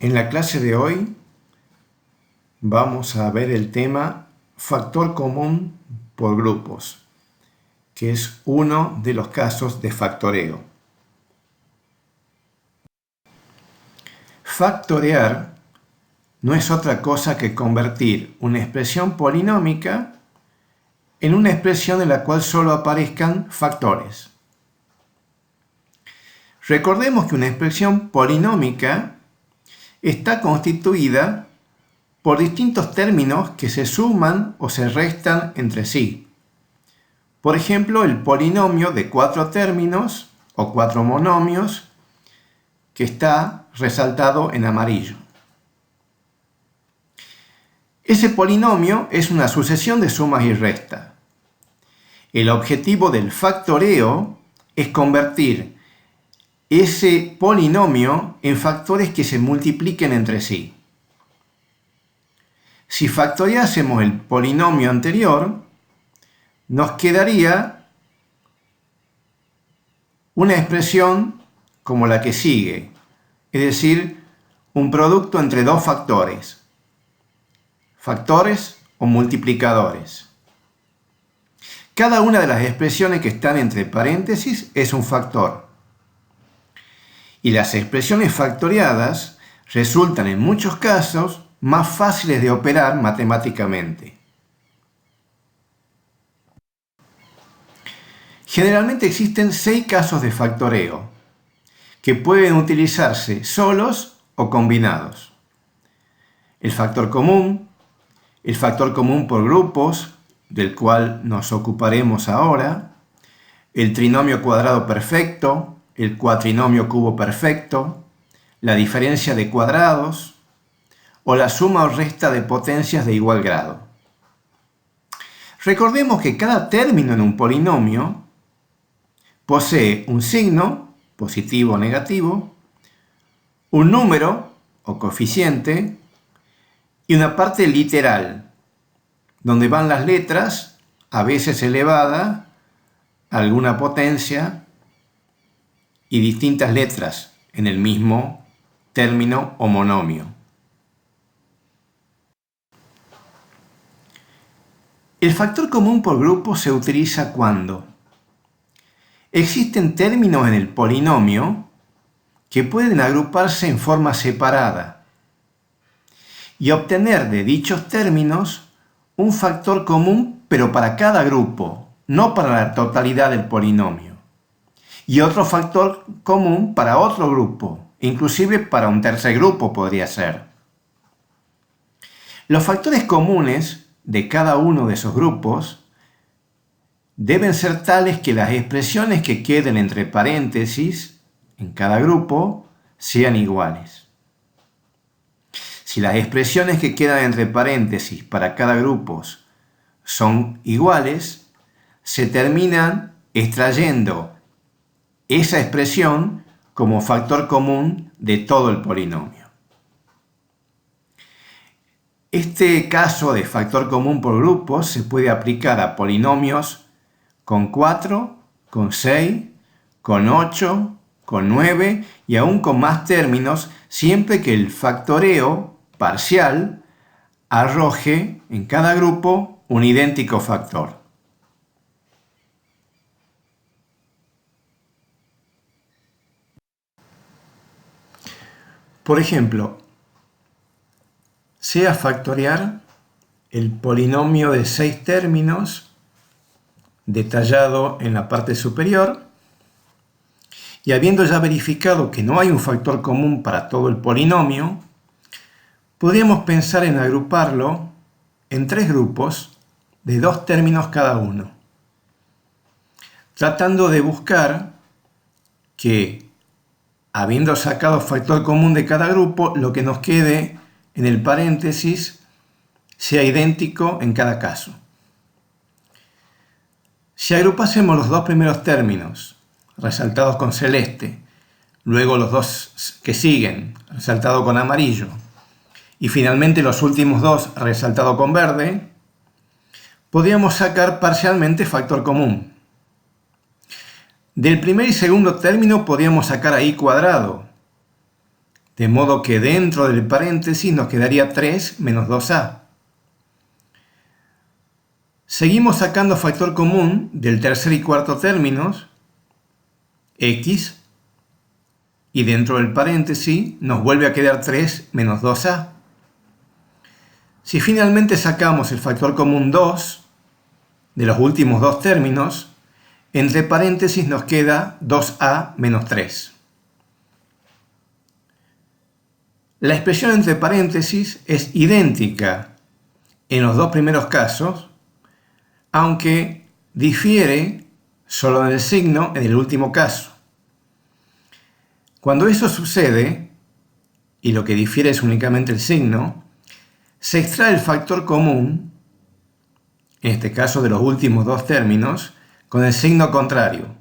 En la clase de hoy vamos a ver el tema factor común por grupos, que es uno de los casos de factoreo. Factorear no es otra cosa que convertir una expresión polinómica en una expresión en la cual solo aparezcan factores. Recordemos que una expresión polinómica está constituida por distintos términos que se suman o se restan entre sí. Por ejemplo, el polinomio de 4 términos o 4 monomios que está resaltado en amarillo. Ese polinomio es una sucesión de sumas y restas. El objetivo del factoreo es convertir ese polinomio en factores que se multipliquen entre sí. Si factoreásemos el polinomio anterior, nos quedaría una expresión como la que sigue, es decir, un producto entre dos factores o multiplicadores. Cada una de las expresiones que están entre paréntesis es un factor. Y las expresiones factoriadas resultan en muchos casos más fáciles de operar matemáticamente. Generalmente existen 6 casos de factoreo que pueden utilizarse solos o combinados. El factor común por grupos, del cual nos ocuparemos ahora, el trinomio cuadrado perfecto, el cuatrinomio cubo perfecto, la diferencia de cuadrados o la suma o resta de potencias de igual grado. Recordemos que cada término en un polinomio posee un signo, positivo o negativo, un número o coeficiente y una parte literal, donde van las letras, a veces elevada a alguna potencia, y distintas letras en el mismo término o monomio. El factor común por grupo se utiliza cuando existen términos en el polinomio que pueden agruparse en forma separada y obtener de dichos términos un factor común, pero para cada grupo, no para la totalidad del polinomio. Y otro factor común para otro grupo, inclusive para un tercer grupo podría ser. Los factores comunes de cada uno de esos grupos deben ser tales que las expresiones que queden entre paréntesis en cada grupo sean iguales. Si las expresiones que quedan entre paréntesis para cada grupo son iguales, se terminan extrayendo esa expresión como factor común de todo el polinomio. Este caso de factor común por grupos se puede aplicar a polinomios con 4, con 6, con 8, con 9 y aún con más términos, siempre que el factoreo parcial arroje en cada grupo un idéntico factor. Por ejemplo, sea factoriar el polinomio de 6 términos detallado en la parte superior y habiendo ya verificado que no hay un factor común para todo el polinomio, podríamos pensar en agruparlo en 3 grupos de 2 términos cada uno, tratando de buscar que, habiendo sacado factor común de cada grupo, lo que nos quede en el paréntesis sea idéntico en cada caso. Si agrupásemos los 2 primeros términos, resaltados con celeste, luego los 2 que siguen, resaltados con amarillo, y finalmente los últimos 2 resaltados con verde, podríamos sacar parcialmente factor común. Del primer y segundo término podríamos sacar a i cuadrado, De modo que dentro del paréntesis nos quedaría 3 menos 2a. Seguimos sacando factor común del tercer y cuarto términos, x, y dentro del paréntesis nos vuelve a quedar 3 menos 2a. Si finalmente sacamos el factor común 2 de los últimos dos términos, entre paréntesis nos queda 2a menos 3. La expresión entre paréntesis es idéntica en los dos primeros casos, aunque difiere solo en el signo en el último caso. Cuando eso sucede, y lo que difiere es únicamente el signo, se extrae el factor común, en este caso de los últimos dos términos, con el signo contrario,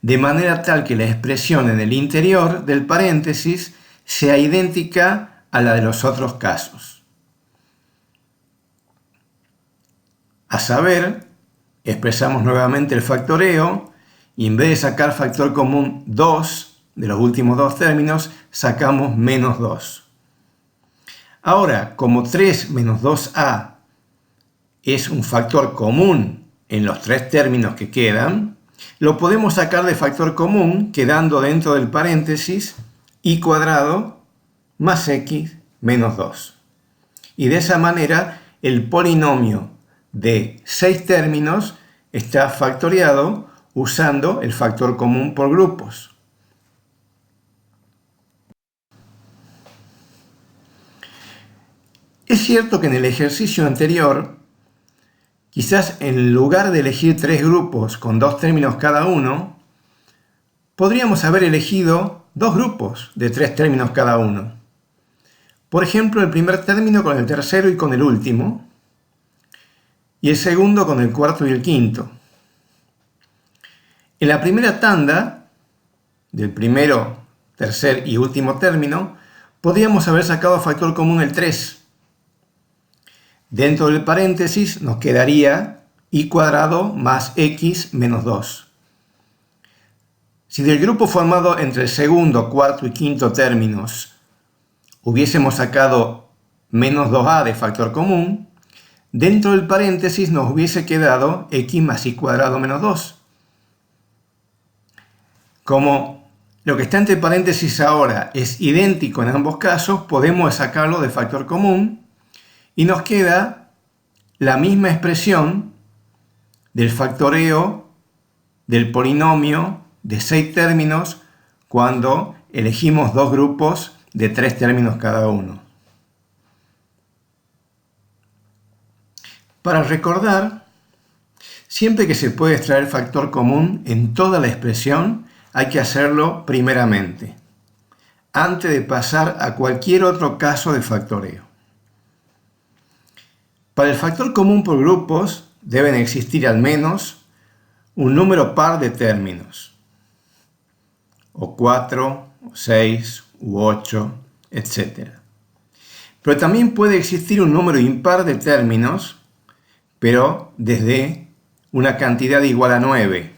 de manera tal que la expresión en el interior del paréntesis sea idéntica a la de los otros casos. A saber, expresamos nuevamente el factoreo y en vez de sacar factor común 2 de los últimos dos términos, sacamos menos 2. Ahora, como 3 menos 2a es un factor común en los tres términos que quedan, lo podemos sacar de factor común quedando dentro del paréntesis y cuadrado más x menos 2. Y de esa manera el polinomio de 6 términos está factoriado usando el factor común por grupos. Es cierto que en el ejercicio anterior, quizás en lugar de elegir 3 grupos con 2 términos cada uno, podríamos haber elegido 2 grupos de 3 términos cada uno. Por ejemplo, el primer término con el tercero y con el último, y el segundo con el cuarto y el quinto. En la primera tanda, del primero, tercer y último término, podríamos haber sacado factor común el 3. Dentro del paréntesis nos quedaría y cuadrado más x menos 2. Si del grupo formado entre el segundo, cuarto y quinto términos hubiésemos sacado menos 2a de factor común, dentro del paréntesis nos hubiese quedado x más y cuadrado menos 2. Como lo que está entre paréntesis ahora es idéntico en ambos casos, podemos sacarlo de factor común y nos queda la misma expresión del factoreo del polinomio de 6 términos cuando elegimos 2 grupos de 3 términos cada uno. Para recordar, siempre que se puede extraer factor común en toda la expresión, hay que hacerlo primeramente, antes de pasar a cualquier otro caso de factoreo. Para el factor común por grupos deben existir al menos un número par de términos, o 4, o 6, u 8, etc. Pero también puede existir un número impar de términos, pero desde una cantidad igual a 9,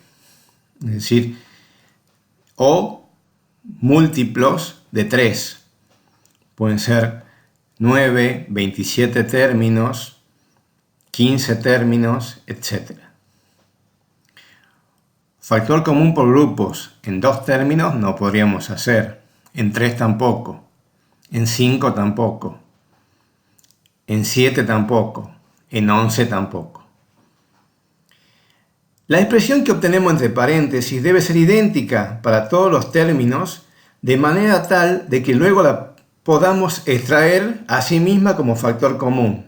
es decir, o múltiplos de 3. Pueden ser 9, 27 términos, 15 términos, etc. Factor común por grupos en 2 términos no podríamos hacer, en 3 tampoco, en 5 tampoco, en 7 tampoco, en 11 tampoco. La expresión que obtenemos entre paréntesis debe ser idéntica para todos los términos, de manera tal de que luego la podamos extraer a sí misma como factor común.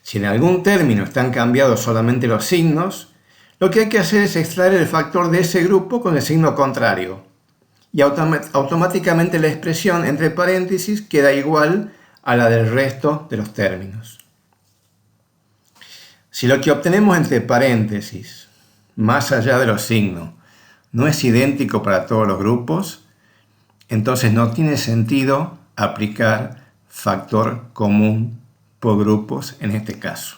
Si en algún término están cambiados solamente los signos, lo que hay que hacer es extraer el factor de ese grupo con el signo contrario. Y automáticamente la expresión entre paréntesis queda igual a la del resto de los términos. Si lo que obtenemos entre paréntesis, más allá de los signos, no es idéntico para todos los grupos, entonces no tiene sentido aplicar factor común por grupos en este caso.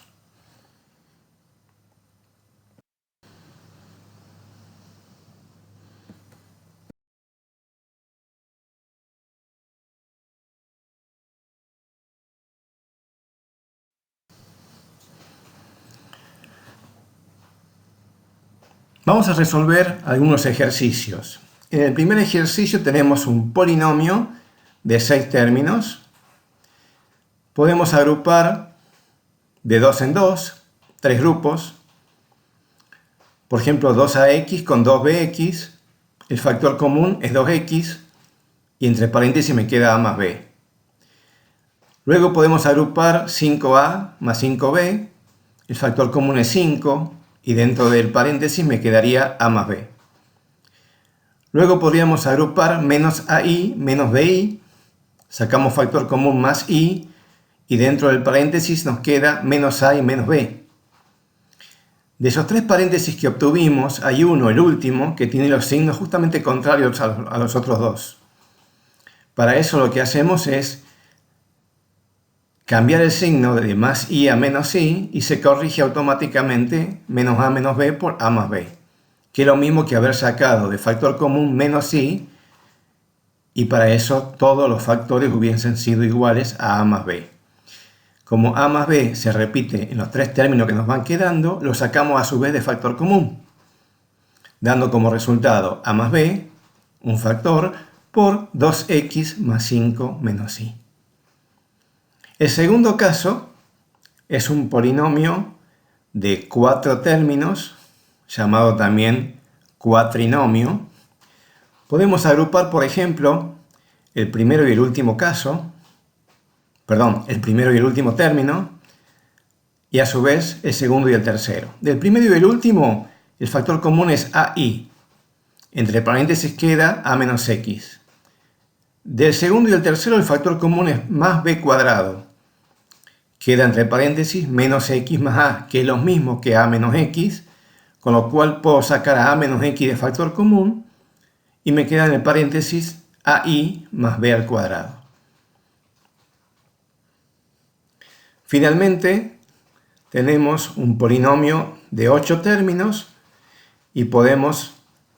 Vamos a resolver algunos ejercicios. En el primer ejercicio tenemos un polinomio de 6 términos. Podemos agrupar de 2 en 2, 3 grupos. Por ejemplo, 2ax con 2bx. El factor común es 2x y entre paréntesis me queda a más b. Luego podemos agrupar 5a más 5b. El factor común es 5 y dentro del paréntesis me quedaría a más b. Luego podríamos agrupar menos AI menos BI. Sacamos factor común más I y dentro del paréntesis nos queda menos A y menos B. De esos 3 paréntesis que obtuvimos, hay uno, el último, que tiene los signos justamente contrarios a los otros dos. Para eso lo que hacemos es cambiar el signo de más I a menos I y se corrige automáticamente menos A menos B por A más B, que es lo mismo que haber sacado de factor común menos I y para eso todos los factores hubiesen sido iguales a A más B. Como A más B se repite en los 3 términos que nos van quedando, lo sacamos a su vez de factor común, dando como resultado A más B, un factor, por 2x más 5 menos I. El segundo caso es un polinomio de 4 términos, llamado también cuatrinomio. Podemos agrupar, por ejemplo, el primero y el último término, y a su vez el segundo y el tercero. Del primero y el último, el factor común es AI. Entre paréntesis queda A menos X. Del segundo y el tercero, el factor común es más B cuadrado. Queda entre paréntesis menos X más A, que es lo mismo que A menos X, con lo cual puedo sacar a A menos X de factor común y me queda en el paréntesis AI más B al cuadrado. Finalmente, tenemos un polinomio de 8 términos y podemos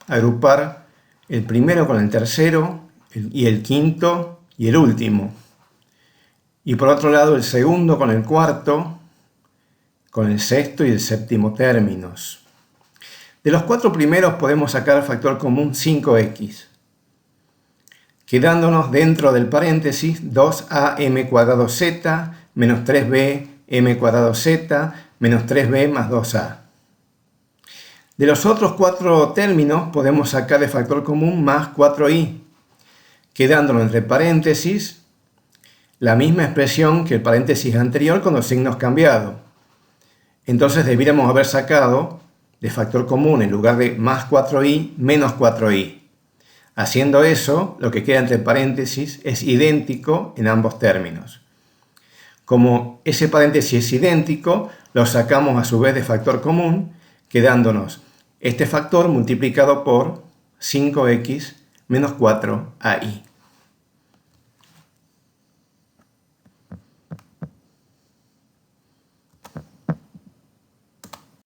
agrupar el primero con el tercero y el quinto y el último. Y por otro lado, el segundo con el cuarto, con el sexto y el séptimo términos. De los 4 primeros podemos sacar el factor común 5x, quedándonos dentro del paréntesis 2am cuadrado z menos 3b m cuadrado z menos 3b más 2a. De los otros 4 términos podemos sacar el factor común más 4i, quedándonos entre paréntesis la misma expresión que el paréntesis anterior con los signos cambiados. Entonces deberíamos haber sacado de factor común en lugar de más 4i menos 4i. Haciendo eso, lo que queda entre paréntesis es idéntico en ambos términos. Como ese paréntesis es idéntico, lo sacamos a su vez de factor común, quedándonos este factor multiplicado por 5x menos 4ai.